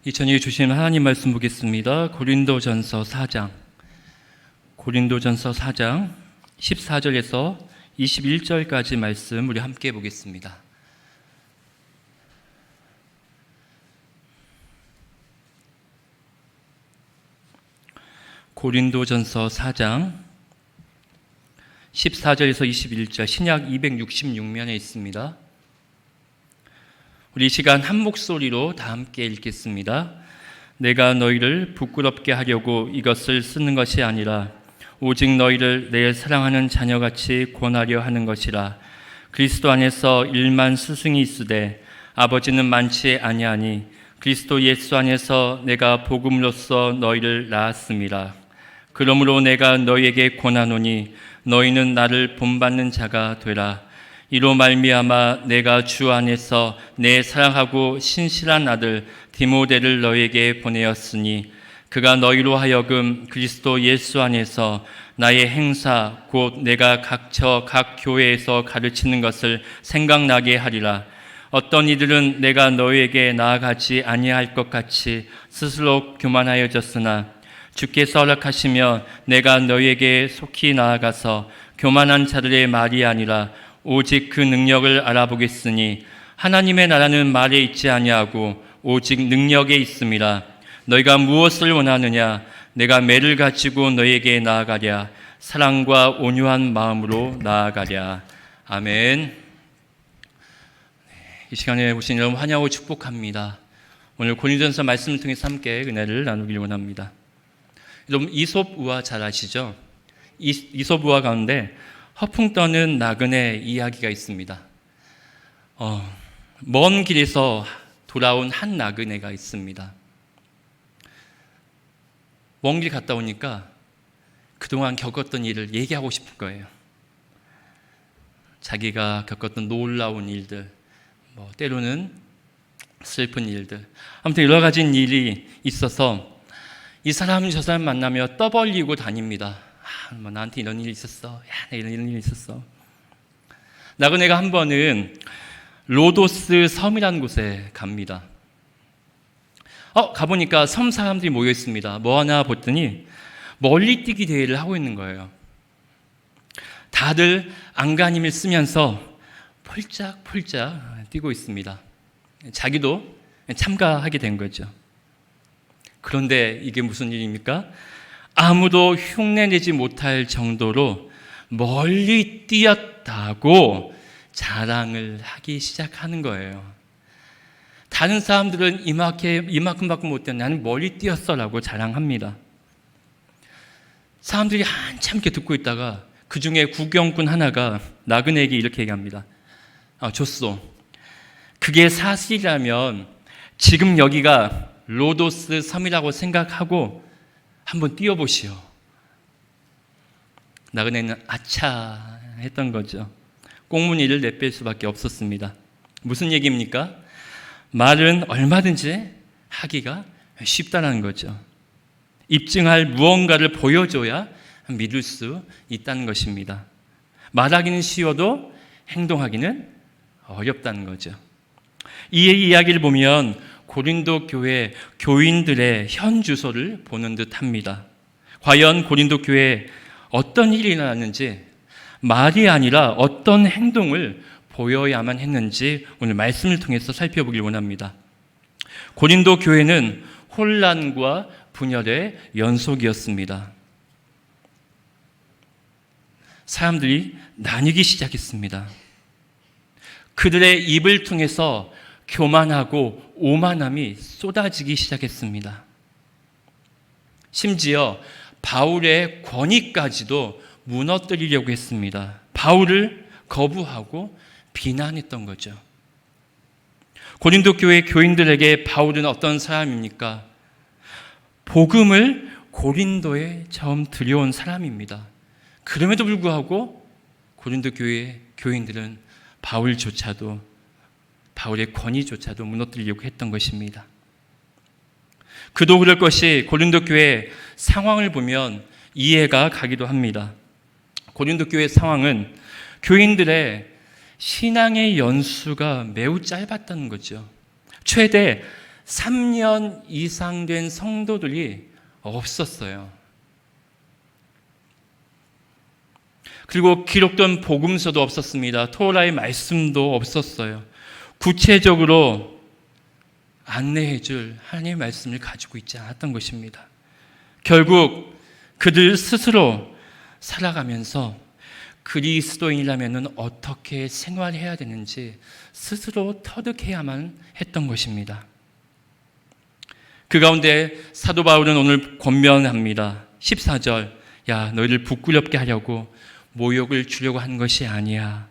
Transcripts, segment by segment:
이 저녁에 주신 하나님 말씀 보겠습니다. 고린도전서 4장 14절에서 21절까지 말씀 우리 함께 보겠습니다. 고린도전서 4장 14절에서 21절 신약 266면에 있습니다. 우리 이 시간 한 목소리로 다 함께 읽겠습니다. 내가 너희를 부끄럽게 하려고 이것을 쓰는 것이 아니라 오직 너희를 내 사랑하는 자녀같이 권하려 하는 것이라. 그리스도 안에서 일만 스승이 있으되 아버지는 많지 아니하니 그리스도 예수 안에서 내가 복음으로써 너희를 낳았음이라. 그러므로 내가 너희에게 권하노니 너희는 나를 본받는 자가 되라. 이로 말미암아 내가 주 안에서 내 사랑하고 신실한 아들 디모데를 너희에게 보내었으니 그가 너희로 하여금 그리스도 예수 안에서 나의 행사 곧 내가 각처 각 교회에서 가르치는 것을 생각나게 하리라. 어떤 이들은 내가 너희에게 나아가지 아니할 것 같이 스스로 교만하여졌으나 주께서 허락하시며 내가 너희에게 속히 나아가서 교만한 자들의 말이 아니라 오직 그 능력을 알아보겠으니 하나님의 나라는 말에 있지 아니하고 오직 능력에 있음이라. 너희가 무엇을 원하느냐? 내가 매를 가지고 너희에게 나아가랴. 사랑과 온유한 마음으로 나아가랴. 아멘. 이 시간에 보신 여러분 환영하고 축복합니다. 오늘 고린도전서 말씀을 통해서 함께 은혜를 나누길 원합니다. 여러분 이솝 우화 잘 아시죠? 이솝 우화 가운데 허풍 떠는 나그네 이야기가 있습니다. 먼 길에서 돌아온 한 나그네가 있습니다. 먼 길 갔다 오니까 그동안 겪었던 일을 얘기하고 싶은 거예요. 자기가 겪었던 놀라운 일들, 때로는 슬픈 일들, 아무튼 여러 가지 일이 있어서 이 사람 저 사람 만나며 떠벌리고 다닙니다. 나한테 이런 일이 있었어. 이런 일이 있었어. 나그네가 한 번은 로도스 섬이라는 곳에 갑니다. 가보니까 섬 사람들이 모여 있습니다. 뭐 하나 봤더니 멀리 뛰기 대회를 하고 있는 거예요. 다들 안간힘을 쓰면서 폴짝폴짝 뛰고 있습니다. 자기도 참가하게 된 거죠. 그런데 이게 무슨 일입니까? 아무도 흉내내지 못할 정도로 멀리 뛰었다고 자랑을 하기 시작하는 거예요. 다른 사람들은 이만큼밖에 못 뛰었는데 나는 멀리 뛰었어라고 자랑합니다. 사람들이 한참 이렇게 듣고 있다가 그 중에 구경꾼 하나가 나그네에게 이렇게 얘기합니다. 좋소. 그게 사실이라면 지금 여기가 로도스 섬이라고 생각하고 한번 뛰어보시오. 나그네는 아차 했던 거죠. 꽁무니를 내뺄 수밖에 없었습니다. 무슨 얘기입니까? 말은 얼마든지 하기가 쉽다는 거죠. 입증할 무언가를 보여줘야 믿을 수 있다는 것입니다. 말하기는 쉬워도 행동하기는 어렵다는 거죠. 이 이야기를 보면 고린도 교회 교인들의 현 주소를 보는 듯합니다. 과연 고린도 교회에 어떤 일이 일어났는지, 말이 아니라 어떤 행동을 보여야만 했는지 오늘 말씀을 통해서 살펴보길 원합니다. 고린도 교회는 혼란과 분열의 연속이었습니다. 사람들이 나뉘기 시작했습니다. 그들의 입을 통해서 교만하고 오만함이 쏟아지기 시작했습니다. 심지어 바울의 권위까지도 무너뜨리려고 했습니다. 바울을 거부하고 비난했던 거죠. 고린도 교회 교인들에게 바울은 어떤 사람입니까? 복음을 고린도에 처음 들여온 사람입니다. 그럼에도 불구하고 고린도 교회 교인들은 바울의 권위조차도 무너뜨리려고 했던 것입니다. 그도 그럴 것이 고린도 교회 상황을 보면 이해가 가기도 합니다. 고린도 교회 상황은 교인들의 신앙의 연수가 매우 짧았다는 거죠. 최대 3년 이상 된 성도들이 없었어요. 그리고 기록된 복음서도 없었습니다. 토라의 말씀도 없었어요. 구체적으로 안내해줄 하나님의 말씀을 가지고 있지 않았던 것입니다. 결국 그들 스스로 살아가면서 그리스도인이라면 어떻게 생활해야 되는지 스스로 터득해야만 했던 것입니다. 그 가운데 사도 바울은 오늘 권면합니다. 14절, 야, 너희를 부끄럽게 하려고 모욕을 주려고 한 것이 아니야.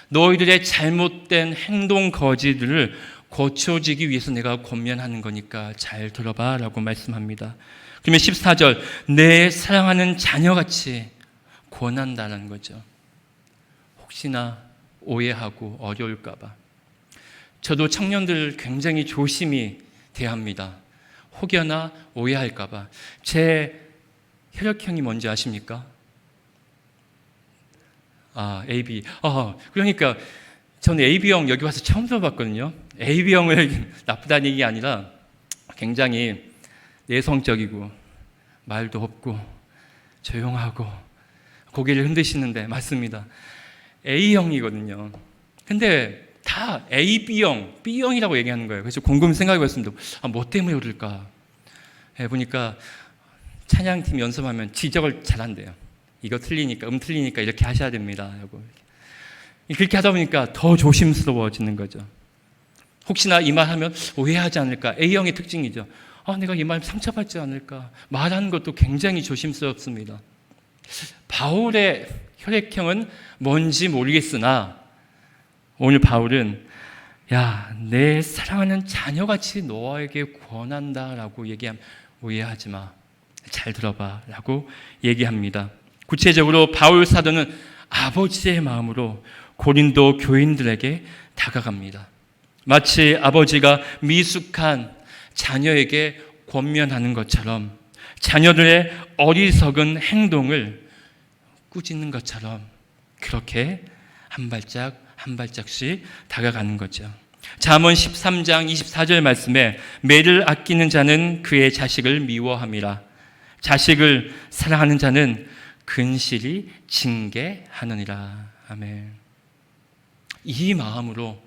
너희들의 잘못된 행동 거지들을 고쳐지기 위해서 내가 권면하는 거니까 잘 들어봐 라고 말씀합니다. 그러면 14절, 내 사랑하는 자녀같이 권한다는 거죠. 혹시나 오해하고 어려울까 봐. 저도 청년들 굉장히 조심히 대합니다. 혹여나 오해할까 봐. 제 혈액형이 뭔지 아십니까? AB. 그러니까 저는 AB형 여기 와서 처음 들어봤거든요. AB형을 나쁘다는 얘기가 아니라 굉장히 내성적이고 말도 없고 조용하고 고개를 흔드시는데 맞습니다. A형이거든요. 근데 다 A, B형이라고 얘기하는 거예요. 그래서 곰곰이 생각해봤습니다. 뭐 때문에 그럴까? 보니까 찬양팀 연습하면 지적을 잘한대요. 이거 틀리니까, 틀리니까 이렇게 하셔야 됩니다. 그렇게 하다 보니까 더 조심스러워지는 거죠. 혹시나 이 말 하면 오해하지 않을까? A형의 특징이죠. 내가 이 말 상처받지 않을까? 말하는 것도 굉장히 조심스럽습니다. 바울의 혈액형은 뭔지 모르겠으나 오늘 바울은 야, 내 사랑하는 자녀같이 너에게 권한다라고 얘기하면 오해하지 마. 잘 들어봐 라고 얘기합니다. 구체적으로 바울 사도는 아버지의 마음으로 고린도 교인들에게 다가갑니다. 마치 아버지가 미숙한 자녀에게 권면하는 것처럼 자녀들의 어리석은 행동을 꾸짖는 것처럼 그렇게 한 발짝 한 발짝씩 다가가는 거죠. 잠언 13장 24절 말씀에 매를 아끼는 자는 그의 자식을 미워함이라. 자식을 사랑하는 자는 근실이 징계하느니라. 아멘. 이 마음으로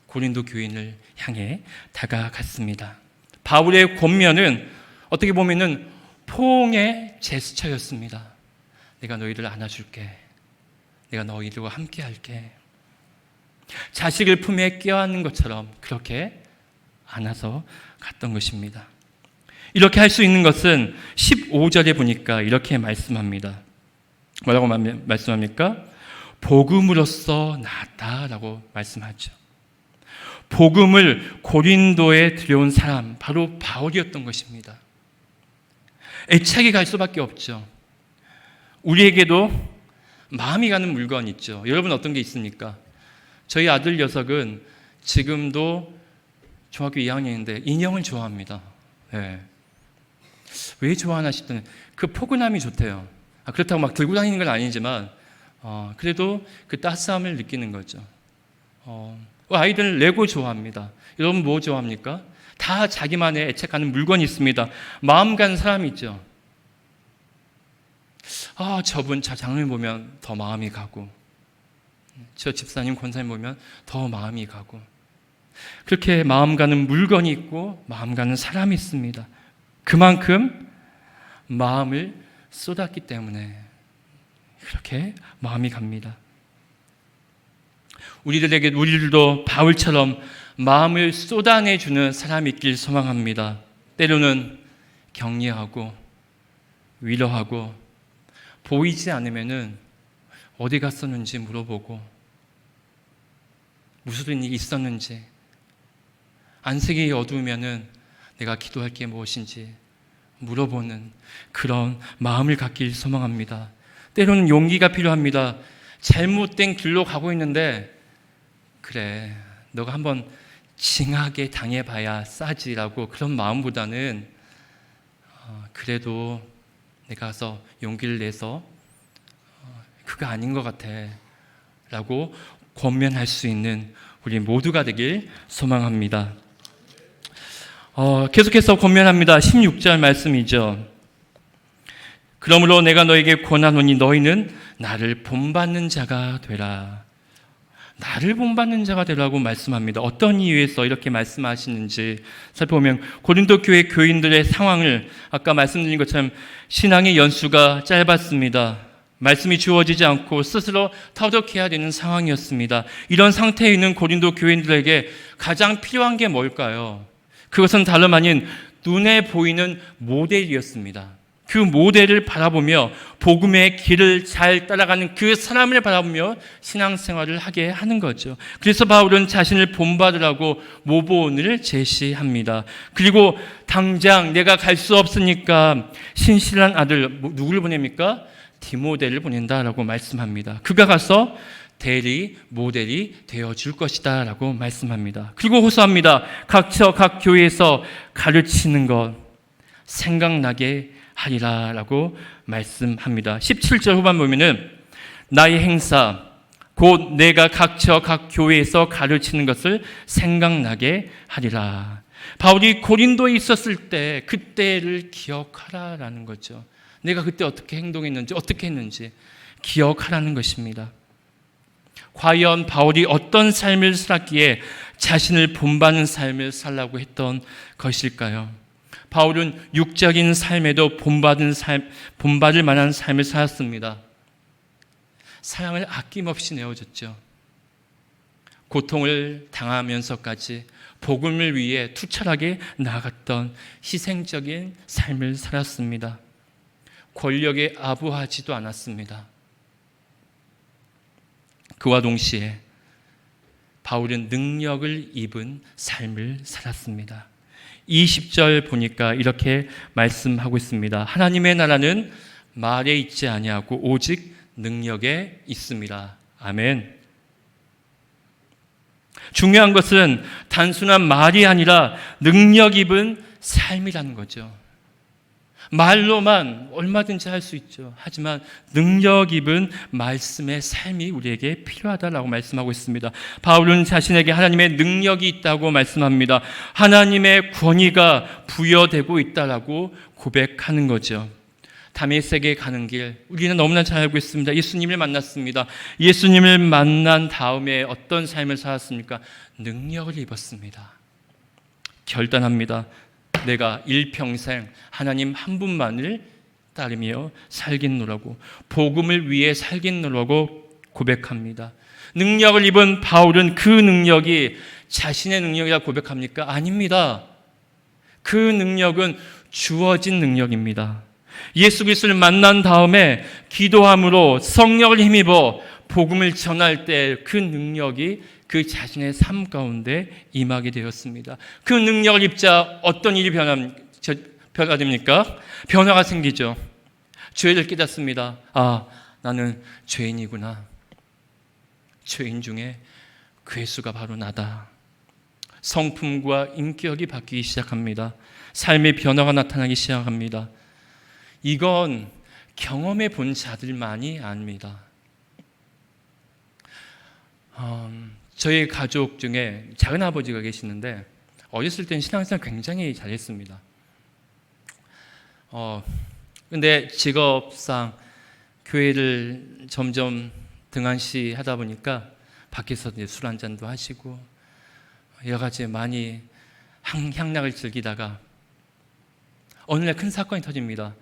고린도 교인을 향해 다가갔습니다. 바울의 권면은 어떻게 보면은 포옹의 제스처였습니다. 내가 너희를 안아줄게. 내가 너희들과 함께 할게. 자식을 품에 껴안는 것처럼 그렇게 안아서 갔던 것입니다. 이렇게 할 수 있는 것은 15절에 보니까 이렇게 말씀합니다. 뭐라고 말씀합니까? 복음으로써 나았다라고 말씀하죠. 복음을 고린도에 들여온 사람 바로 바울이었던 것입니다. 애착이 갈 수밖에 없죠. 우리에게도 마음이 가는 물건 있죠. 여러분 어떤 게 있습니까? 저희 아들 녀석은 지금도 중학교 2학년인데 인형을 좋아합니다. 네. 왜 좋아하나 싶더니 그 포근함이 좋대요. 그렇다고 막 들고 다니는 건 아니지만 그래도 그 따스함을 느끼는 거죠. 아이들 레고 좋아합니다. 여러분 뭐 좋아합니까? 다 자기만의 애착하는 물건이 있습니다. 마음 가는 사람이 있죠. 저분 저 장로님 보면 더 마음이 가고 저 집사님 권사님 보면 더 마음이 가고 그렇게 마음 가는 물건이 있고 마음 가는 사람이 있습니다. 그만큼 마음을 쏟았기 때문에 그렇게 마음이 갑니다. 우리들도 바울처럼 마음을 쏟아내주는 사람이 있길 소망합니다. 때로는 격려하고 위로하고 보이지 않으면은 어디 갔었는지 물어보고 무슨 일이 있었는지 안색이 어두우면은 내가 기도할 게 무엇인지 물어보는 그런 마음을 갖길 소망합니다. 때로는 용기가 필요합니다. 잘못된 길로 가고 있는데 그래 너가 한번 징하게 당해봐야 싸지라고 그런 마음보다는 그래도 내가 가서 용기를 내서 그거 아닌 것 같아 라고 권면할 수 있는 우리 모두가 되길 소망합니다. 계속해서 권면합니다. 16절 말씀이죠. 그러므로 내가 너에게 권하노니 너희는 나를 본받는 자가 되라. 나를 본받는 자가 되라고 말씀합니다. 어떤 이유에서 이렇게 말씀하시는지 살펴보면 고린도 교회 교인들의 상황을 아까 말씀드린 것처럼 신앙의 연수가 짧았습니다. 말씀이 주어지지 않고 스스로 터득해야 되는 상황이었습니다. 이런 상태에 있는 고린도 교인들에게 가장 필요한 게 뭘까요? 그것은 다름 아닌 눈에 보이는 모델이었습니다. 그 모델을 바라보며 복음의 길을 잘 따라가는 그 사람을 바라보며 신앙생활을 하게 하는 거죠. 그래서 바울은 자신을 본받으라고 모본을 제시합니다. 그리고 당장 내가 갈 수 없으니까 신실한 아들 누구를 보냅니까? 디모데를 보낸다라고 말씀합니다. 그가 가서 대리 모델이 되어줄 것이다 라고 말씀합니다. 그리고 호소합니다. 각 교회에서 가르치는 것 생각나게 하리라 라고 말씀합니다. 17절 후반 보면은 나의 행사 곧 내가 각 교회에서 가르치는 것을 생각나게 하리라. 바울이 고린도에 있었을 때 그때를 기억하라라는 거죠. 내가 그때 어떻게 행동했는지 어떻게 했는지 기억하라는 것입니다. 과연 바울이 어떤 삶을 살았기에 자신을 본받는 삶을 살라고 했던 것일까요? 바울은 육적인 삶에도 본받을 만한 삶을 살았습니다. 사랑을 아낌없이 내어줬죠. 고통을 당하면서까지 복음을 위해 투철하게 나아갔던 희생적인 삶을 살았습니다. 권력에 아부하지도 않았습니다. 그와 동시에 바울은 능력을 입은 삶을 살았습니다. 20절 보니까 이렇게 말씀하고 있습니다. 하나님의 나라는 말에 있지 아니하고 오직 능력에 있습니다. 아멘. 중요한 것은 단순한 말이 아니라 능력 입은 삶이라는 거죠. 말로만 얼마든지 할 수 있죠. 하지만 능력 입은 말씀의 삶이 우리에게 필요하다라고 말씀하고 있습니다. 바울은 자신에게 하나님의 능력이 있다고 말씀합니다. 하나님의 권위가 부여되고 있다라고 고백하는 거죠. 다메섹에 가는 길 우리는 너무나 잘 알고 있습니다. 예수님을 만났습니다. 예수님을 만난 다음에 어떤 삶을 살았습니까? 능력을 입었습니다. 결단합니다. 내가 일평생 하나님 한 분만을 따르며 살겠노라고 복음을 위해 살겠노라고 고백합니다. 능력을 입은 바울은 그 능력이 자신의 능력이라고 고백합니까? 아닙니다. 그 능력은 주어진 능력입니다. 예수 그리스도를 만난 다음에 기도함으로 성령을 힘입어 복음을 전할 때 그 능력이 그 자신의 삶 가운데 임하게 되었습니다. 그 능력을 입자 어떤 일이 변화됩니까? 변화가 생기죠. 죄를 깨닫습니다. 아, 나는 죄인이구나. 죄인 중에 괴수가 바로 나다. 성품과 인격이 바뀌기 시작합니다. 삶의 변화가 나타나기 시작합니다. 이건 경험해 본 자들만이 압니다. 저희 가족 중에 작은아버지가 계시는데 어렸을 때는 신앙생활 굉장히 잘했습니다. 근데 직업상 교회를 점점 등한시 하다 보니까 밖에서 술 한 잔도 하시고 여러 가지 많이 향락을 즐기다가 어느 날 큰 사건이 터집니다.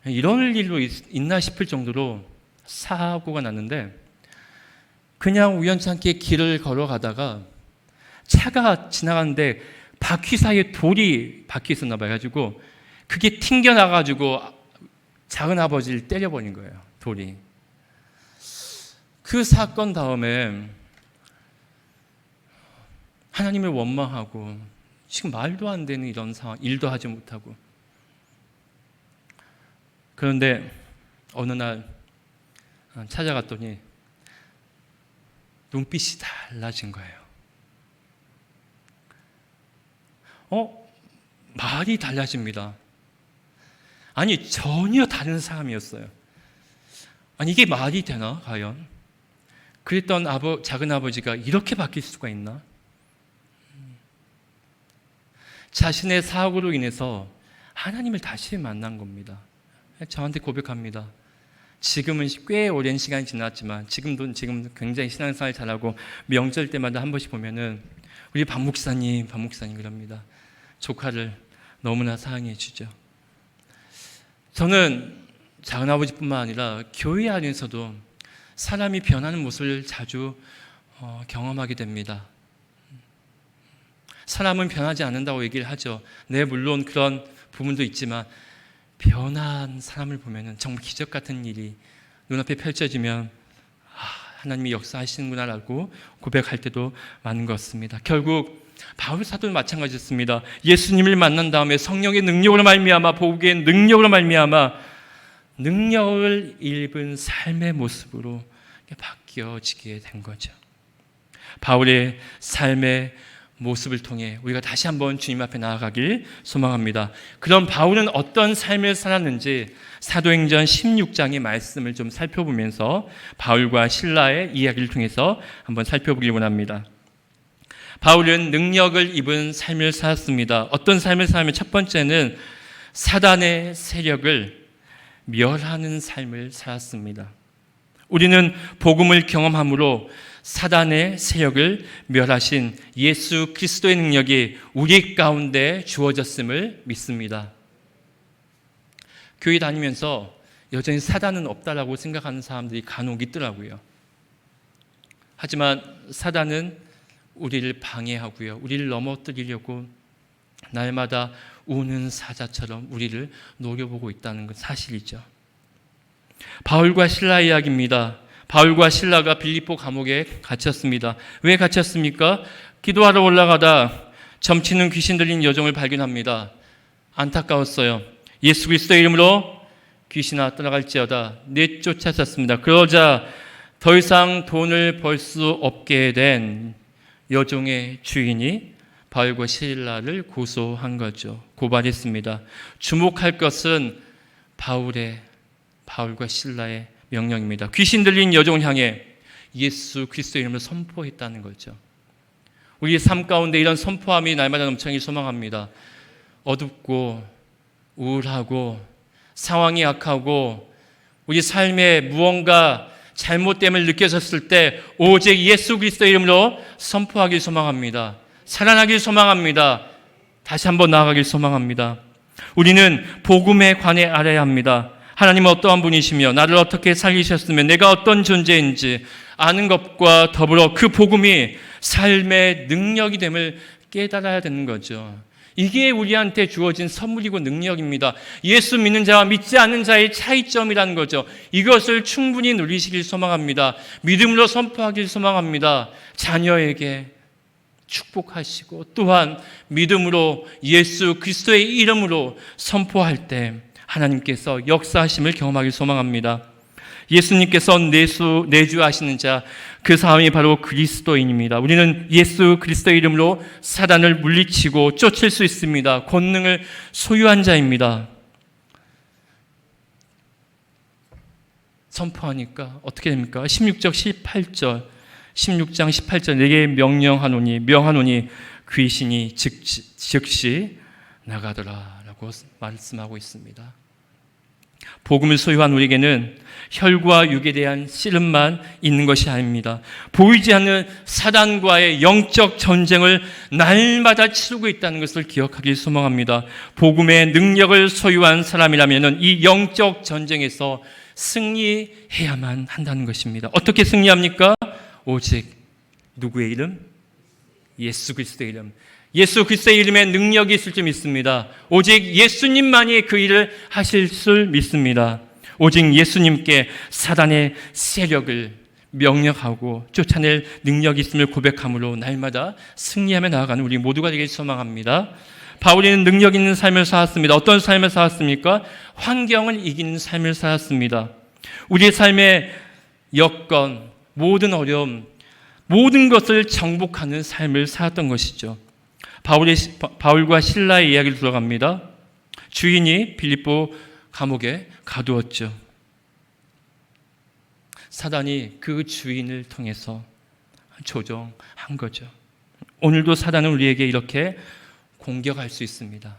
이런 일도 있나 싶을 정도로 사고가 났는데 그냥 우연찮게 길을 걸어가다가 차가 지나가는데 바퀴 사이에 돌이 박혀 있었나 봐요. 가지고 그게 튕겨나가지고 작은 아버지를 때려버린 거예요. 돌이. 그 사건 다음에 하나님을 원망하고 지금 말도 안 되는 이런 상황, 일도 하지 못하고 그런데 어느 날 찾아갔더니 눈빛이 달라진 거예요. 말이 달라집니다. 아니 전혀 다른 사람이었어요. 아니 이게 말이 되나 과연? 그랬던 작은 아버지가 이렇게 바뀔 수가 있나? 자신의 사고로 인해서 하나님을 다시 만난 겁니다. 저한테 고백합니다. 지금은 꽤 오랜 시간이 지났지만 지금 굉장히 신앙생활 잘하고 명절 때마다 한 번씩 보면은 우리 박 목사님 그럽니다. 조카를 너무나 사랑해 주죠. 저는 작은아버지뿐만 아니라 교회 안에서도 사람이 변하는 모습을 자주 경험하게 됩니다. 사람은 변하지 않는다고 얘기를 하죠. 네, 물론 그런 부분도 있지만 변한 사람을 보면 정말 기적 같은 일이 눈앞에 펼쳐지면 하나님이 역사하시는구나라고 고백할 때도 많은 것 같습니다. 결국 바울 사도도 마찬가지였습니다. 예수님을 만난 다음에 성령의 능력으로 말미암아, 복의 능력으로 말미암아 능력을 입은 삶의 모습으로 바뀌어지게 된 거죠. 바울의 삶의 모습을 통해 우리가 다시 한번 주님 앞에 나아가길 소망합니다. 그럼 바울은 어떤 삶을 살았는지 사도행전 16장의 말씀을 좀 살펴보면서 바울과 실라의 이야기를 통해서 한번 살펴보길 원합니다. 바울은 능력을 입은 삶을 살았습니다. 어떤 삶을 살면 첫 번째는 사단의 세력을 멸하는 삶을 살았습니다. 우리는 복음을 경험함으로 사단의 세력을 멸하신 예수 그리스도의 능력이 우리 가운데 주어졌음을 믿습니다. 교회 다니면서 여전히 사단은 없다라고 생각하는 사람들이 간혹 있더라고요. 하지만 사단은 우리를 방해하고요, 우리를 넘어뜨리려고 날마다 우는 사자처럼 우리를 노려보고 있다는 건 사실이죠. 바울과 실라 이야기입니다. 바울과 실라가 빌립보 감옥에 갇혔습니다. 왜 갇혔습니까? 기도하러 올라가다 점치는 귀신 들린 여종을 발견합니다. 안타까웠어요. 예수 그리스도의 이름으로 귀신아 떠나갈지어다 내쫓았습니다. 그러자 더 이상 돈을 벌 수 없게 된 여종의 주인이 바울과 실라를 고소한 거죠. 고발했습니다. 주목할 것은 바울과 실라의 명령입니다. 귀신 들린 여종을 향해 예수 그리스도의 이름을 선포했다는 거죠. 우리의 삶 가운데 이런 선포함이 날마다 넘쳐나길 소망합니다. 어둡고 우울하고 상황이 악하고 우리 삶에 무언가 잘못됨을 느껴졌을 때 오직 예수 그리스도의 이름으로 선포하길 소망합니다. 살아나길 소망합니다. 다시 한번 나아가길 소망합니다. 우리는 복음에 관해 알아야 합니다. 하나님은 어떠한 분이시며 나를 어떻게 살리셨으며 내가 어떤 존재인지 아는 것과 더불어 그 복음이 삶의 능력이 됨을 깨달아야 되는 거죠. 이게 우리한테 주어진 선물이고 능력입니다. 예수 믿는 자와 믿지 않는 자의 차이점이라는 거죠. 이것을 충분히 누리시길 소망합니다. 믿음으로 선포하길 소망합니다. 자녀에게 축복하시고 또한 믿음으로 예수 그리스도의 이름으로 선포할 때 하나님께서 역사하심을 경험하길 소망합니다. 예수님께서 내주하시는 자, 그 사람이 바로 그리스도인입니다. 우리는 예수 그리스도의 이름으로 사단을 물리치고 쫓을 수 있습니다. 권능을 소유한 자입니다. 선포하니까 어떻게 됩니까? 16장 18절 내게 명하노니 귀신이 즉시 나가더라 라고 말씀하고 있습니다. 복음을 소유한 우리에게는 혈과 육에 대한 씨름만 있는 것이 아닙니다. 보이지 않는 사단과의 영적 전쟁을 날마다 치르고 있다는 것을 기억하길 소망합니다. 복음의 능력을 소유한 사람이라면 이 영적 전쟁에서 승리해야만 한다는 것입니다. 어떻게 승리합니까? 오직 누구의 이름? 예수 그리스도의 이름. 예수 그리스도의 이름에 능력이 있을 줄 믿습니다. 오직 예수님만이 그 일을 하실 줄 믿습니다. 오직 예수님께 사단의 세력을 명령하고 쫓아낼 능력이 있음을 고백함으로 날마다 승리하며 나아가는 우리 모두가 되길 소망합니다. 바울이는 능력 있는 삶을 살았습니다. 어떤 삶을 살았습니까? 환경을 이기는 삶을 살았습니다. 우리의 삶의 여건, 모든 어려움, 모든 것을 정복하는 삶을 살았던 것이죠. 바울과 실라의 이야기를 들어갑니다. 주인이 빌립보 감옥에 가두었죠. 사단이 그 주인을 통해서 조종한 거죠. 오늘도 사단은 우리에게 이렇게 공격할 수 있습니다.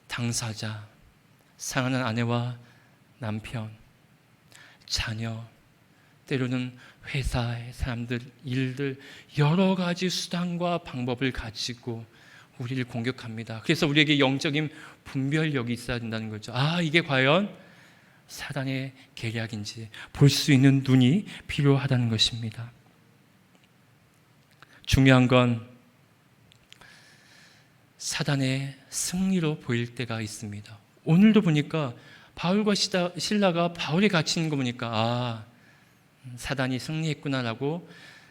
당사자, 사랑하는 아내와 남편, 자녀, 때로는 회사의 사람들, 일들, 여러 가지 수단과 방법을 가지고 우리를 공격합니다. 그래서 우리에게 영적인 분별력이 있어야 된다는 거죠. 이게 과연 사단의 계략인지 볼 수 있는 눈이 필요하다는 것입니다. 중요한 건 사단의 승리로 보일 때가 있습니다. 오늘도 보니까 바울과 실라가 바울이 갇힌 거 보니까 사단이 승리했구나라고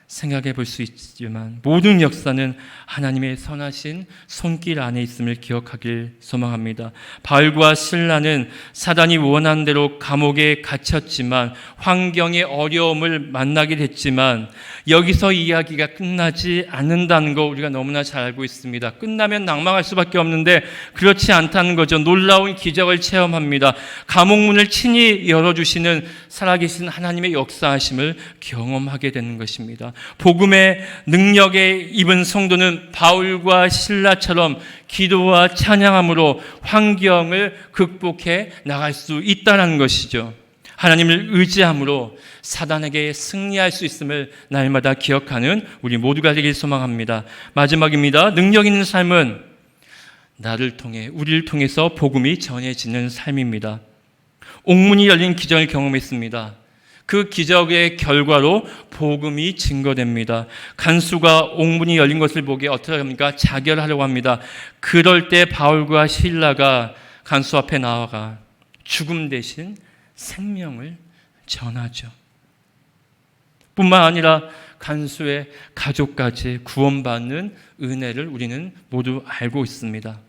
생각해 볼 수 있지만 모든 역사는 하나님의 선하신 손길 안에 있음을 기억하길 소망합니다. 바울과 실라는 사단이 원하는 대로 감옥에 갇혔지만 환경의 어려움을 만나게 됐지만 여기서 이야기가 끝나지 않는다는 거 우리가 너무나 잘 알고 있습니다. 끝나면 낭망할 수밖에 없는데 그렇지 않다는 거죠. 놀라운 기적을 체험합니다. 감옥 문을 친히 열어주시는 살아계신 하나님의 역사하심을 경험하게 되는 것입니다. 복음의 능력에 입은 성도는 바울과 실라처럼 기도와 찬양함으로 환경을 극복해 나갈 수 있다는 것이죠. 하나님을 의지함으로 사단에게 승리할 수 있음을 날마다 기억하는 우리 모두가 되길 소망합니다. 마지막입니다. 능력 있는 삶은 나를 통해, 우리를 통해서 복음이 전해지는 삶입니다. 옥문이 열린 기적을 경험했습니다. 그 기적의 결과로 복음이 증거됩니다. 간수가 옥문이 열린 것을 보게 어떻게 합니까? 자결하려고 합니다. 그럴 때 바울과 실라가 간수 앞에 나아가 죽음 대신 생명을 전하죠. 뿐만 아니라 간수의 가족까지 구원받는 은혜를 우리는 모두 알고 있습니다.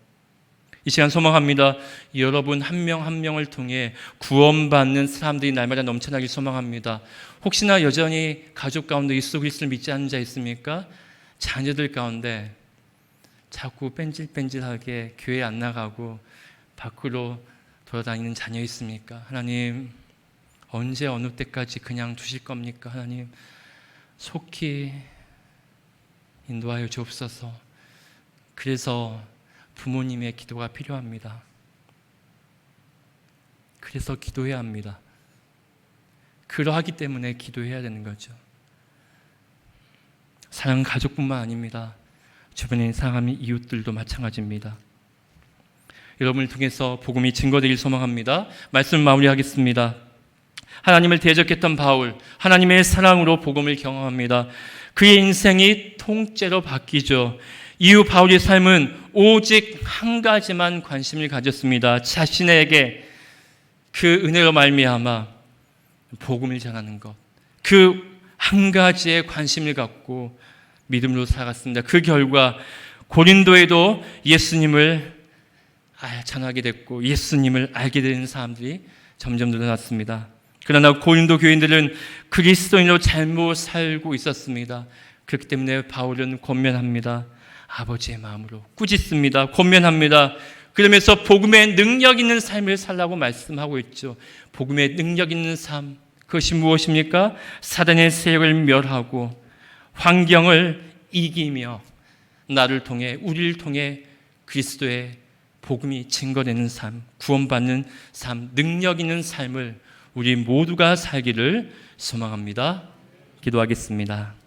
이 시간 소망합니다. 여러분 한 명 한 명을 통해 구원받는 사람들이 날마다 넘쳐나길 소망합니다. 혹시나 여전히 가족 가운데 예수 그리스도를 믿지 않는 자 있습니까? 자녀들 가운데 자꾸 뺀질뺀질하게 교회 안 나가고 밖으로 돌아다니는 자녀 있습니까? 하나님 언제 어느 때까지 그냥 두실 겁니까? 하나님 속히 인도하여 주옵소서. 그래서 부모님의 기도가 필요합니다. 그래서 기도해야 합니다. 그러하기 때문에 기도해야 되는 거죠. 사랑하는 가족뿐만 아닙니다. 주변에 사랑하는 이웃들도 마찬가지입니다. 여러분을 통해서 복음이 증거되길 소망합니다. 말씀 마무리하겠습니다. 하나님을 대적했던 바울, 하나님의 사랑으로 복음을 경험합니다. 그의 인생이 통째로 바뀌죠. 이후 바울의 삶은 오직 한 가지만 관심을 가졌습니다. 자신에게 그 은혜로 말미암아 복음을 전하는 것, 그 한 가지에 관심을 갖고 믿음으로 살아갔습니다. 그 결과 고린도에도 예수님을 전하게 됐고 예수님을 알게 되는 사람들이 점점 늘어났습니다. 그러나 고린도 교인들은 그리스도인으로 잘못 살고 있었습니다. 그렇기 때문에 바울은 권면합니다. 아버지의 마음으로 꾸짖습니다. 권면합니다. 그러면서 복음의 능력 있는 삶을 살라고 말씀하고 있죠. 복음의 능력 있는 삶, 그것이 무엇입니까? 사단의 세력을 멸하고 환경을 이기며 나를 통해, 우리를 통해 그리스도의 복음이 증거되는 삶, 구원받는 삶, 능력 있는 삶을 우리 모두가 살기를 소망합니다. 기도하겠습니다.